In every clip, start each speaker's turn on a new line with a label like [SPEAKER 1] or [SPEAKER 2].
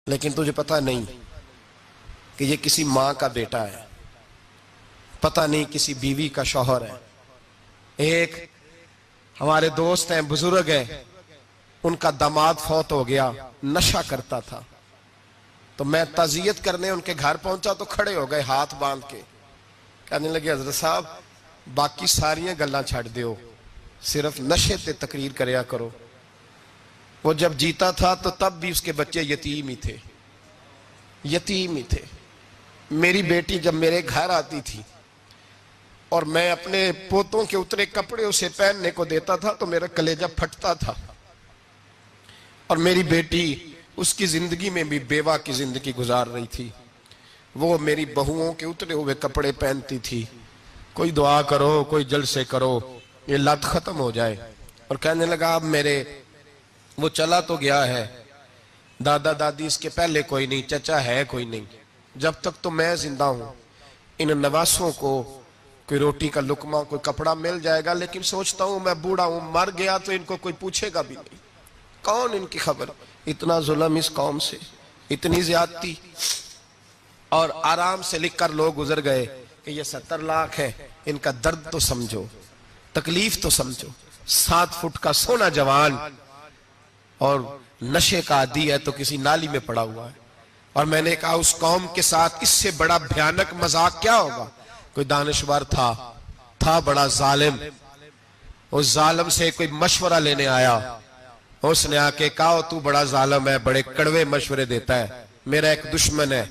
[SPEAKER 1] لیکن تجھے پتہ نہیں کہ یہ کسی ماں کا بیٹا ہے، پتہ نہیں کسی بیوی کا شوہر ہے۔ ایک ہمارے دوست ہیں، بزرگ ہیں، ان کا داماد فوت ہو گیا، نشہ کرتا تھا، تو میں تعزیت کرنے ان کے گھر پہنچا تو کھڑے ہو گئے ہاتھ باندھ کے، کہنے لگے حضرت صاحب باقی ساریاں گلاں چھڑ دیو، صرف نشے تے تقریر کریا کرو۔ وہ جب جیتا تھا تو تب بھی اس کے بچے یتیم ہی تھے، یتیم ہی تھے۔ میری بیٹی جب میرے گھر آتی تھی اور میں اپنے پوتوں کے اترے کپڑے اسے پہننے کو دیتا تھا تو میرا کلیجہ پھٹتا تھا، اور میری بیٹی اس کی زندگی میں بھی بیوہ کی زندگی گزار رہی تھی، وہ میری بہوؤں کے اترے ہوئے کپڑے پہنتی تھی، کوئی دعا کرو، کوئی جلسے کرو، یہ لت ختم ہو جائے۔ اور کہنے لگا اب میرے وہ چلا تو گیا ہے، دادا دادی اس کے پہلے کوئی نہیں، چچا ہے کوئی نہیں، جب تک تو میں زندہ ہوں ان نواسوں کو کوئی روٹی کا لقمہ، کوئی کپڑا مل جائے گا، لیکن سوچتا ہوں میں بوڑھا ہوں، مر گیا تو ان کو کوئی پوچھے گا بھی نہیں، کون ان کی خبر۔ اتنا ظلم اس قوم سے، اتنی زیادتی، اور آرام سے لکھ کر لوگ گزر گئے کہ یہ 70 لاکھ ہے، ان کا درد تو سمجھو، تکلیف تو سمجھو۔ 7 فٹ کا سونا جوان اور نشے کا عادی ہے تو کسی نالی میں پڑا ہوا ہے۔ اور میں نے کہا اس قوم کے ساتھ اس سے بڑا بھیانک مذاق کیا ہوگا؟ کوئی دانشور تھا بڑا ظالم، اس ظالم سے کوئی مشورہ لینے آیا، اس نے آ کے کہا تو بڑا ظالم ہے، بڑے کڑوے مشورے دیتا ہے، میرا ایک دشمن ہے،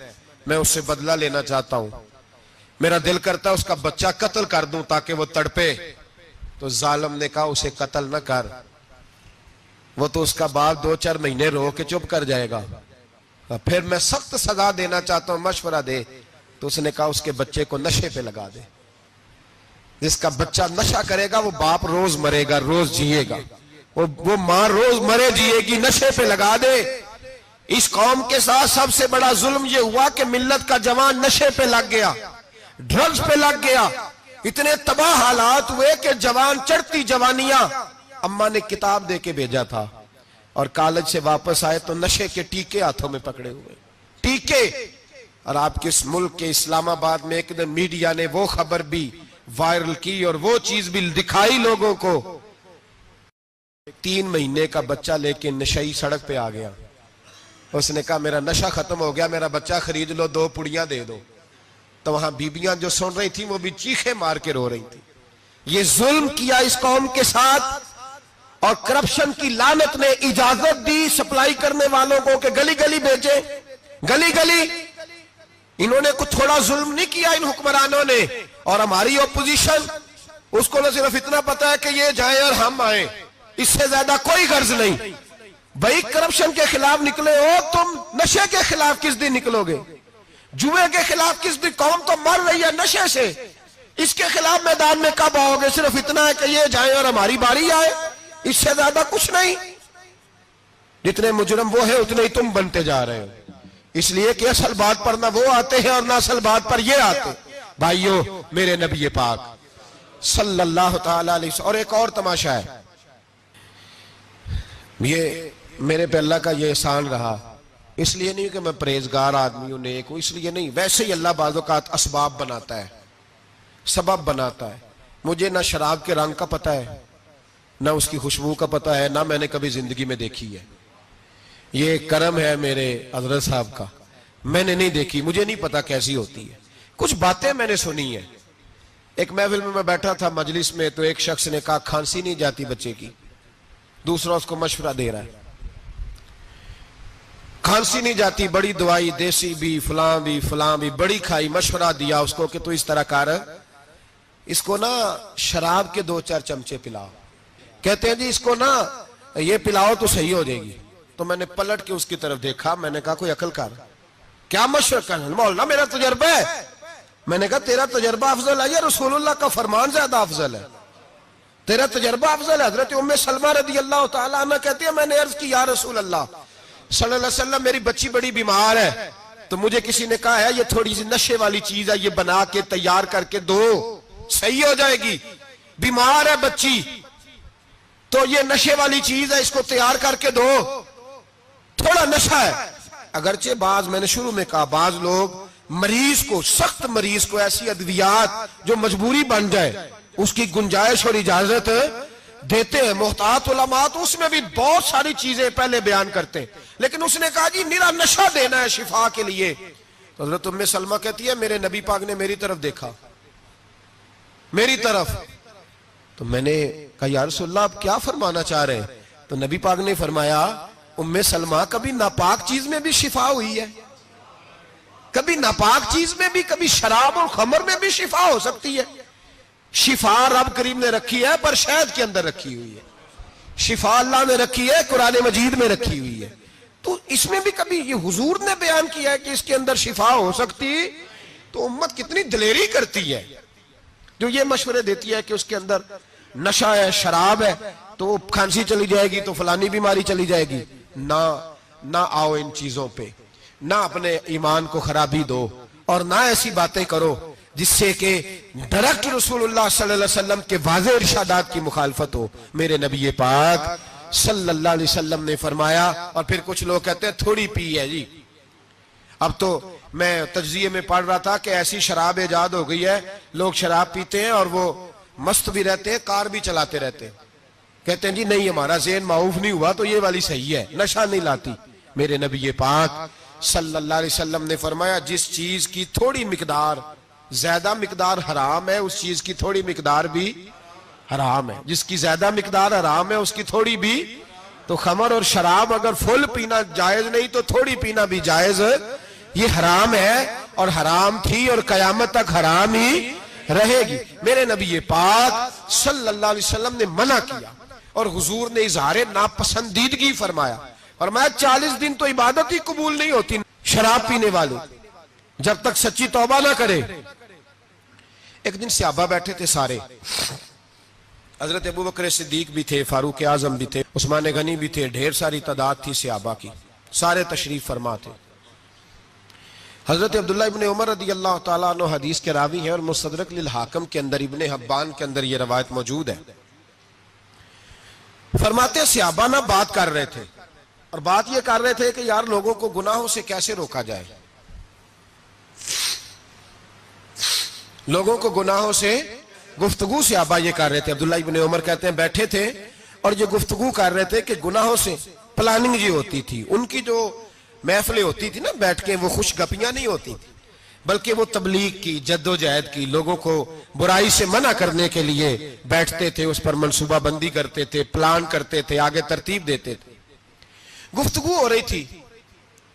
[SPEAKER 1] میں اس سے بدلہ لینا چاہتا ہوں، میرا دل کرتا ہے اس کا بچہ قتل کر دوں تاکہ وہ تڑپے۔ تو ظالم نے کہا اسے قتل نہ کر، وہ تو اس کا باپ 2-4 مہینے رو کے چپ کر جائے گا، پھر میں سخت سزا دینا چاہتا ہوں، مشورہ دے۔ تو اس نے کہا اس کے بچے کو نشے پہ لگا دے، جس کا بچہ نشہ کرے گا وہ باپ روز مرے گا، روز جیے گا، وہ ماں روز مرے جیے گی، نشے پہ لگا دے۔ اس قوم کے ساتھ سب سے بڑا ظلم یہ ہوا کہ ملت کا جوان نشے پہ لگ گیا، ڈرگز پہ لگ گیا، اتنے تباہ حالات ہوئے کہ جوان چڑھتی جوانیاں، اماں نے کتاب دے کے بھیجا تھا، اور کالج سے واپس آئے تو نشے کے ٹیکے ہاتھوں میں پکڑے ہوئے، ٹیکے۔ اور آپ کے اس ملک کے اسلام آباد میں ایک دن میڈیا نے وہ خبر بھی وائرل کی اور وہ چیز بھی دکھائی لوگوں کو، 3 مہینے کا بچہ لے کے نشئی سڑک پہ آ گیا، اس نے کہا میرا نشہ ختم ہو گیا، میرا بچہ خرید لو، 2 پڑیاں دے دو۔ تو وہاں بیبیاں جو سن رہی تھیں وہ بھی چیخیں مار کے رو رہی تھیں۔ یہ ظلم کیا اس قوم کے ساتھ، اور کرپشن کی لعنت نے اجازت دی سپلائی کرنے والوں کو کہ گلی گلی بیچے، گلی گلی۔ انہوں نے کچھ تھوڑا ظلم نہیں کیا ان حکمرانوں نے، اور ہماری اپوزیشن اس کو نہ صرف اتنا پتا ہے کہ یہ جائیں اور ہم آئیں، اس سے زیادہ کوئی غرض نہیں۔ بھائی کرپشن کے خلاف نکلے ہو تم، نشے کے خلاف کس دن نکلو گے؟ جوئے کے خلاف کس دن؟ قوم تو مر رہی ہے نشے سے، اس کے خلاف میدان میں کب آؤ گے؟ صرف اتنا ہے کہ یہ جائیں اور ہماری باری آئے، اس سے زیادہ کچھ نہیں۔ جتنے مجرم وہ ہیں اتنے ہی تم بنتے جا رہے ہو، اس لیے کہ اصل بات پر نہ وہ آتے ہیں اور نہ اصل بات پر یہ آتے۔ بھائیو، میرے نبی پاک صلی اللہ تعالی علیہ وسلم، اور ایک اور تماشا ہے، یہ میرے پہ اللہ کا یہ احسان رہا، اس لیے نہیں کہ میں پرہیزگار آدمی ہوں، نیک ہوں، اس لیے نہیں، ویسے ہی اللہ بعض اوقات اسباب بناتا ہے، سبب بناتا ہے۔ مجھے نہ شراب کے رنگ کا پتہ ہے، نہ اس کی خوشبو کا پتہ ہے، نہ میں نے کبھی زندگی میں دیکھی ہے، یہ کرم ہے میرے حضرت صاحب کا، میں نے نہیں دیکھی، مجھے نہیں پتا کیسی ہوتی ہے، کچھ باتیں میں نے سنی ہیں۔ ایک محفل میں بیٹھا تھا مجلس میں، تو ایک شخص نے کہا کھانسی نہیں جاتی بچے کی، دوسرا اس کو مشورہ دے رہا ہے، کھانسی نہیں جاتی، بڑی دوائی دیسی بھی فلاں بھی بڑی کھائی، مشورہ دیا اس کو کہ تو اس طرح کر، اس کو نا شراب کے 2-4 چمچے پلاؤ، کہتے ہیں جی اس کو نا یہ پلاؤ تو صحیح ہو جائے گی۔ تو میں نے پلٹ کے اس کی طرف دیکھا، میں نے کہا کوئی عقل کر، کیا مشورہ کرنا؟ مولانا میرا تجربہ ہے۔ میں نے کہا تیرا تجربہ افضل ہے یا رسول اللہ کا فرمان زیادہ افضل ہے؟ تیرا تجربہ افضل ہے۔ حضرت ام سلمہ رضی اللہ تعالیٰ عنہ کہتی ہے میں نے عرض کی یا رسول اللہ صلی اللہ علیہ وسلم، میری بچی بڑی بیمار ہے، تو مجھے کسی نے کہا ہے یہ تھوڑی سی نشے والی چیز ہے، یہ بنا کے تیار کر کے دو، صحیح ہو جائے گی، بیمار ہے بچی تو یہ نشے والی چیز ہے، اس کو تیار کر کے دو، تھوڑا نشہ ہے۔ اگرچہ بعض، میں نے شروع میں کہا، بعض لوگ مریض کو، سخت مریض کو ایسی ادویات جو مجبوری بن جائے اس کی گنجائش اور اجازت دیتے ہیں. محتاط علماء تو اس میں بھی بہت ساری چیزیں پہلے بیان کرتے ہیں، لیکن اس نے کہا جی نرا نشہ دینا ہے شفا کے لیے. تو حضرت ام سلمہ کہتی ہے میرے نبی پاک نے میری طرف دیکھا، میری طرف. تو میں نے کہا یا رسول اللہ آپ کیا فرمانا چاہ رہے ہیں؟ تو نبی پاک نے فرمایا ام سلمہ کبھی ناپاک چیز میں بھی شفا ہوئی ہے، کبھی ناپاک چیز میں بھی، کبھی شراب اور خمر میں بھی شفا ہو سکتی ہے. شفا رب کریم نے رکھی ہے پر شہد کے اندر رکھی ہوئی ہے، شفا اللہ نے رکھی ہے قرآن مجید میں رکھی ہوئی ہے. تو اس میں بھی کبھی یہ حضور نے بیان کیا ہے کہ اس کے اندر شفا ہو سکتی. تو امت کتنی دلیری کرتی ہے جو یہ مشورے دیتی ہے کہ اس کے اندر نشہ ہے، شراب ہے، تو کھانسی چلی جائے گی تو فلانی بیماری چلی جائے گی. نہ آؤ ان چیزوں پہ، نہ اپنے ایمان کو خرابی دو، اور نہ ایسی باتیں کرو جس سے کہ ڈائریکٹ رسول اللہ صلی اللہ علیہ وسلم کے واضح ارشادات کی مخالفت ہو. میرے نبی پاک صلی اللہ علیہ وسلم نے فرمایا. اور پھر کچھ لوگ کہتے ہیں تھوڑی پی ہے جی. اب تو میں تجزیے میں پڑھ رہا تھا کہ ایسی شراب ایجاد ہو گئی ہے، لوگ شراب پیتے ہیں اور وہ مست بھی رہتے ہیں، کار بھی چلاتے رہتے ہیں، کہتے ہیں جی نہیں ہمارا ذہن معاف نہیں ہوا تو یہ والی صحیح ہے، نشہ نہیں لاتی. میرے نبی پاک صلی اللہ علیہ وسلم نے فرمایا جس چیز کی تھوڑی مقدار، زیادہ مقدار حرام ہے اس چیز کی تھوڑی مقدار بھی حرام ہے. جس کی زیادہ مقدار حرام ہے اس کی تھوڑی بھی. تو خمر اور شراب اگر فل پینا جائز نہیں تو تھوڑی پینا بھی جائز. یہ حرام ہے اور حرام تھی اور قیامت تک حرام ہی رہے گی. میرے نبی پاک صلی اللہ علیہ وسلم نے منع کیا اور حضور نے اظہار ناپسندیدگی فرمایا. فرمایا 40 دن تو عبادت ہی قبول نہیں ہوتی شراب پینے والے جب تک سچی توبہ نہ کرے. ایک دن صحابہ بیٹھے تھے سارے، حضرت ابو بکر صدیق بھی تھے، فاروق اعظم بھی تھے، عثمان غنی بھی تھے، ڈھیر ساری تعداد تھی صحابہ کی، سارے تشریف فرما تھے. حضرت عبداللہ ابن عمر رضی اللہ تعالیٰ عنہ حدیث کے راوی ہیں اور مستدرک للحاکم کے اندر، ابن حبان کے اندر یہ روایت موجود ہے. فرماتے صحابہ نہ بات کر رہے تھے اور بات یہ کر رہے تھے کہ یار لوگوں کو گناہوں سے کیسے روکا جائے، لوگوں کو گناہوں سے گفتگو. صحابہ یہ کر رہے تھے. عبداللہ ابن عمر کہتے ہیں بیٹھے تھے اور یہ گفتگو کر رہے تھے کہ گناہوں سے پلاننگ جی ہوتی تھی. ان کی جو محفلیں ہوتی تھی نا بیٹھ کے، وہ خوش گپیاں نہیں ہوتی تھی بلکہ وہ تبلیغ کی، جد و جہد کی، لوگوں کو برائی سے منع کرنے کے لیے بیٹھتے تھے، اس پر منصوبہ بندی کرتے تھے، پلان کرتے تھے، آگے ترتیب دیتے تھے. گفتگو ہو رہی تھی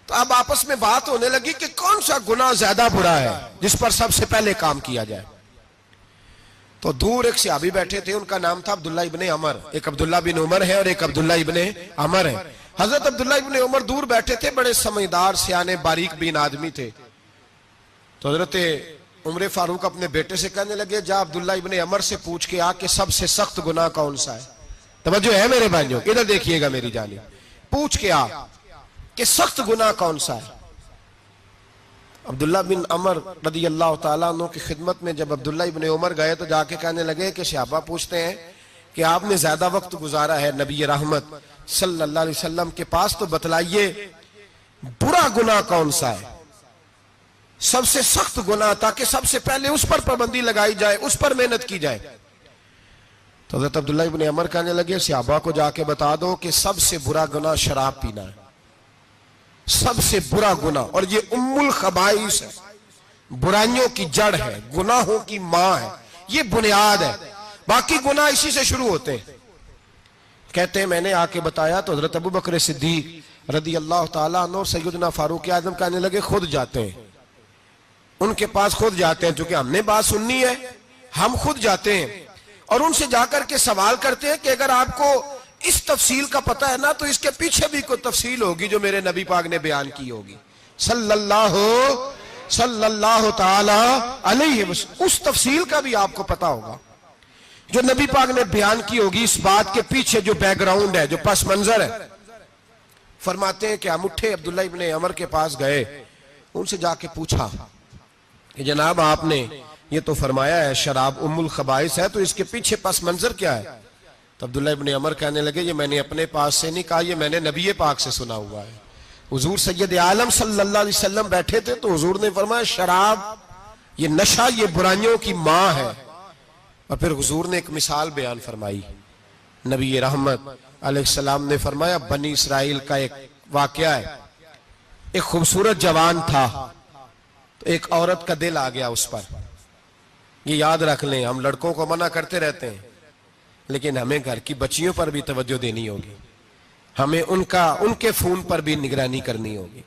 [SPEAKER 1] تو اب آپس میں بات ہونے لگی کہ کون سا گناہ زیادہ برا ہے جس پر سب سے پہلے کام کیا جائے. تو دور ایک صحابی بیٹھے تھے، ان کا نام تھا عبداللہ ابن عمر. ایک عبداللہ بن عمر ہے اور ایک عبداللہ ابن عمر ہے. حضرت عبداللہ ابن عمر دور بیٹھے تھے، بڑے سمجھدار سیانے باریک بین آدمی تھے. تو حضرت عمر فاروق اپنے بیٹے سے کہنے لگے جا عبداللہ ابن عمر سے پوچھ کے آ کہ سب سے سخت گناہ کون سا ہے. توجہ ہے میرے بھائیوں، ادھر دیکھیے گا میری جانب. پوچھ کے آ کہ سخت گناہ کون سا ہے. عبداللہ بن عمر رضی اللہ تعالیٰ عنہ کی خدمت میں جب عبداللہ ابن عمر گئے تو جا کے کہنے لگے کہ صحابہ پوچھتے ہیں کہ آپ نے زیادہ وقت گزارا ہے نبی رحمت صلی اللہ علیہ وسلم کے پاس، تو بتلائیے برا گناہ کون سا ہے، سب سے سخت گناہ، تاکہ سب سے پہلے اس پر پابندی لگائی جائے، اس پر محنت کی جائے. تو حضرت عبداللہ ابن عمر کہنے لگے صحابہ کو جا کے بتا دو کہ سب سے برا گناہ شراب پینا ہے، سب سے برا گناہ. اور یہ ام الخبائث ہے، برائیوں کی جڑ ہے، گناہوں کی ماں ہے، یہ بنیاد ہے. باقی گناہ اسی سے شروع ہوتے ہیں. کہتے ہیں میں نے آ کے بتایا تو حضرت ابو بکر صدیق رضی اللہ تعالیٰ عنہ سیدنا فاروق اعظم کہنے لگے خود جاتے ہیں، ان کے پاس خود جاتے ہیں، چونکہ ہم نے بات سننی ہے ہم خود جاتے ہیں اور ان سے جا کر کے سوال کرتے ہیں کہ اگر آپ کو اس تفصیل کا پتہ ہے نا تو اس کے پیچھے بھی کوئی تفصیل ہوگی جو میرے نبی پاک نے بیان کی ہوگی صلی اللہ تعالی علیہ وسلم. اس تفصیل کا بھی آپ کو پتہ ہوگا جو نبی پاک نے بیان کی ہوگی، اس بات کے پیچھے جو بیک گراؤنڈ ہے، جو پس منظر ہے. فرماتے ہیں کہ ہم اٹھے، عبداللہ ابن عمر کے پاس گئے، ان سے جا کے پوچھا کہ جناب آپ نے یہ تو فرمایا ہے شراب ام الخبائث ہے، تو اس کے پیچھے پس منظر کیا ہے؟ تو عبداللہ ابن عمر کہنے لگے یہ میں نے اپنے پاس سے نہیں کہا، یہ میں نے نبی پاک سے سنا ہوا ہے حضور سید عالم صلی اللہ علیہ وسلم بیٹھے تھے تو حضور نے فرمایا شراب یہ نشہ یہ برائیوں کی ماں ہے. اور پھر حضور نے ایک مثال بیان فرمائی. نبی رحمت علیہ السلام نے فرمایا بنی اسرائیل کا ایک واقعہ ہے. ایک خوبصورت جوان تھا تو ایک عورت کا دل آ گیا اس پر. یہ یاد رکھ لیں, ہم لڑکوں کو منع کرتے رہتے ہیں لیکن ہمیں گھر کی بچیوں پر بھی توجہ دینی ہوگی, ہمیں ان کے فون پر بھی نگرانی کرنی ہوگی,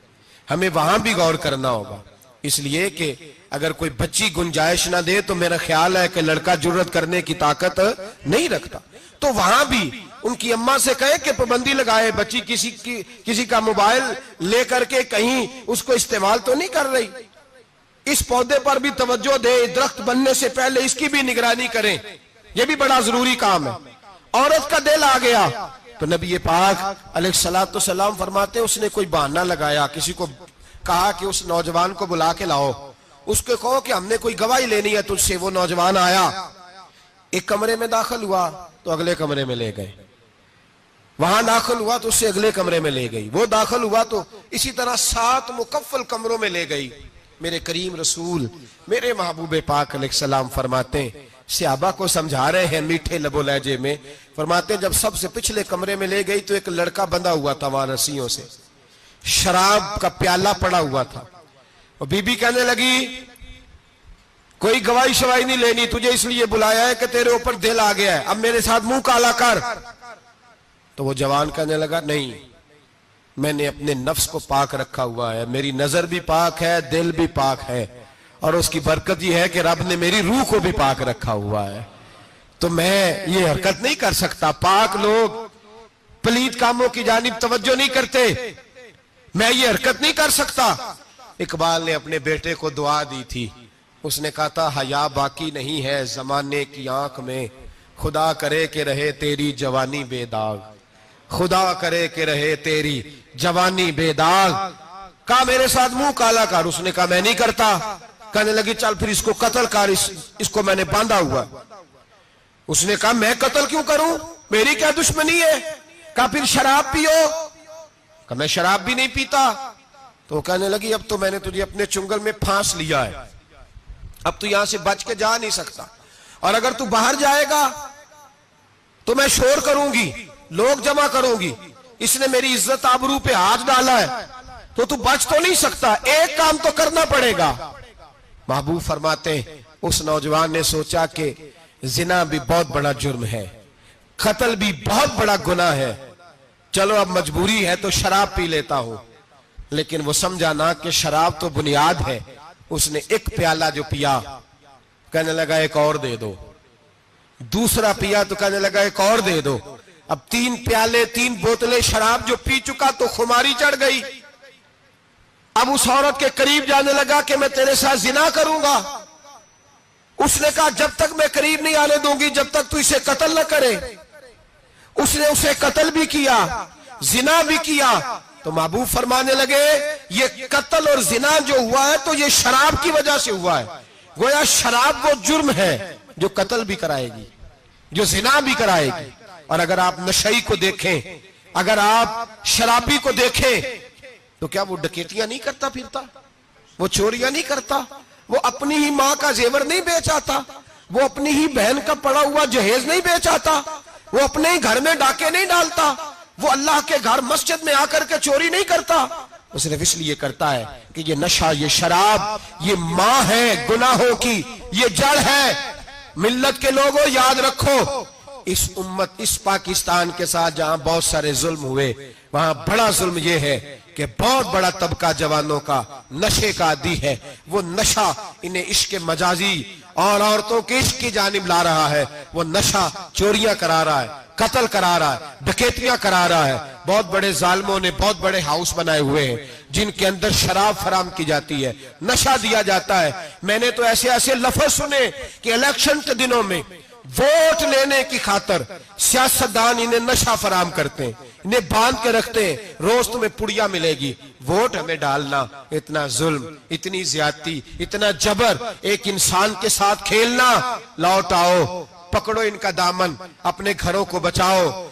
[SPEAKER 1] ہمیں وہاں بھی غور کرنا ہوگا. اس لیے کہ اگر کوئی بچی گنجائش نہ دے تو میرا خیال ہے کہ لڑکا جرت کرنے کی طاقت نہیں رکھتا. تو وہاں بھی ان کی اماں سے کہے کہ پابندی لگائے, بچی کسی کا موبائل لے کر کے کہیں اس کو استعمال تو نہیں کر رہی, اس پودے پر بھی توجہ دے, درخت بننے سے پہلے اس کی بھی نگرانی کریں, یہ بھی بڑا ضروری کام ہے. عورت کا دل آ گیا تو نبی پاک علیہ السلام فرماتے اس نے کوئی بہانہ لگایا, کسی کو کہا کہ اس نوجوان کو بلا کے لاؤ, اس کو کہو کہ ہم نے کوئی گواہی لینی ہے تجھ سے. وہ نوجوان آیا, ایک کمرے میں داخل ہوا تو اگلے کمرے میں لے گئے, وہاں داخل ہوا تو اس سے اگلے کمرے میں لے گئی, وہ داخل ہوا تو اسی طرح 7 مکفل کمروں میں لے گئی. میرے کریم رسول میرے محبوب پاک علیہ السلام فرماتے ہیں, صحابہ کو سمجھا رہے ہیں میٹھے لب و لہجے میں, فرماتے ہیں جب سب سے پچھلے کمرے میں لے گئی تو ایک لڑکا بندھا ہوا تھا وہاں رسیوں سے, شراب کا پیالہ پڑا ہوا تھا. اور بی بی کہنے لگی کوئی گواہی شواہی نہیں لینی, تجھے اس لیے بلایا ہے کہ تیرے اوپر دل آ گیا ہے, اب میرے ساتھ منہ کالا کر. تو وہ جوان کہنے لگا نہیں, میں نے اپنے نفس کو پاک رکھا ہوا ہے, میری نظر بھی پاک ہے, دل بھی پاک ہے, اور اس کی برکت یہ ہے کہ رب نے میری روح کو بھی پاک رکھا ہوا ہے, تو میں یہ حرکت نہیں کر سکتا. پاک لوگ پلید کاموں کی جانب توجہ نہیں کرتے, میں یہ حرکت نہیں کر سکتا. اقبال نے اپنے بیٹے کو دعا دی تھی, اس نے کہا تھا حیا باقی نہیں ہے زمانے کی آنکھ میں, خدا کرے کہ رہے تیری جوانی بے داغ, خدا کرے کہ رہے تیری جوانی بے داغ. کہا میرے ساتھ منہ کالا کر, اس نے کہا میں نہیں کرتا. کہنے لگی چل پھر اس کو قتل کر, اس کو میں نے باندھا ہوا. اس نے کہا میں قتل کیوں کروں, میری کیا دشمنی ہے. کہا پھر شراب پیو, کہا میں شراب بھی نہیں پیتا. تو کہنے لگی اب تو میں نے تجھے اپنے چنگل میں پھانس لیا ہے, اب تو یہاں سے بچ کے جا نہیں سکتا, اور اگر تو باہر جائے گا تو میں شور کروں گی, لوگ جمع کروں گی, اس نے میری عزت آبرو پہ ہاتھ ڈالا ہے, تو بچ تو نہیں سکتا, ایک کام تو کرنا پڑے گا. محبوب فرماتے ہیں اس نوجوان نے سوچا کہ زنا بھی بہت بڑا جرم ہے, قتل بھی بہت بڑا گناہ ہے, چلو اب مجبوری ہے تو شراب پی لیتا ہوں. لیکن وہ سمجھا نہ کہ شراب تو بنیاد ہے. اس نے ایک پیالہ جو پیا کہنے لگا ایک اور دے دو, دوسرا پیا تو کہنے لگا ایک اور دے دو. اب 3 پیالے 3 بوتلیں شراب جو پی چکا تو خماری چڑھ گئی. اب اس عورت کے قریب جانے لگا کہ میں تیرے ساتھ زنا کروں گا. اس نے کہا جب تک میں قریب نہیں آنے دوں گی جب تک تو اسے قتل نہ کرے. اس نے اسے قتل بھی کیا, زنا بھی کیا. تو محبوب فرمانے لگے یہ قتل اور زنا جو ہوا ہے تو یہ شراب کی وجہ سے ہوا ہے. گویا شراب وہ جرم ہے جو قتل بھی کرائے گی, جو زنا بھی کرائے گی. اور اگر آپ نشئی کو دیکھیں, اگر آپ شرابی کو دیکھیں تو کیا وہ ڈکیتیاں نہیں کرتا پھرتا, وہ چوریاں نہیں کرتا, وہ اپنی ہی ماں کا زیور نہیں بیچ آتا, وہ اپنی ہی بہن کا پڑا ہوا جہیز نہیں بیچ آتا, وہ اپنے ہی گھر میں ڈاکے نہیں ڈالتا, وہ اللہ کے گھر مسجد میں آ کر کے چوری نہیں کرتا. وہ صرف اس لیے کرتا ہے کہ یہ نشہ, یہ شراب یہ ماں ہے گناہوں کی, یہ جڑ ہے. ملت کے لوگوں یاد رکھو, اس امت اس پاکستان کے ساتھ جہاں بہت سارے ظلم ہوئے وہاں بڑا ظلم یہ ہے کہ بہت بڑا طبقہ جوانوں کا نشے کا عادی ہے. وہ نشہ انہیں عشق مجازی اور عورتوں کے عشق کی جانب لا رہا ہے. وہ نشہ چوریاں کرا رہا ہے, قتل کرا رہا ہے, ڈکیتیاں کرا رہا ہے. بہت بڑے ظالموں نے بہت بڑے ہاؤس بنائے ہوئے ہیں جن کے اندر شراب فراہم کی جاتی ہے, نشہ دیا جاتا ہے. میں نے تو ایسے ایسے لفظ سنے کہ الیکشن کے دنوں میں ووٹ لینے کی خاطر سیاستدان انہیں نشہ فراہم کرتے ہیں, انہیں باندھ کے رکھتے ہیں, روز تمہیں پڑیا ملے گی, ووٹ ہمیں ڈالنا. اتنا ظلم, اتنی زیادتی, اتنا جبر, ایک انسان کے ساتھ کھیلنا. لوٹ آؤ, پکڑو ان کا دامن, اپنے گھروں کو بچاؤ.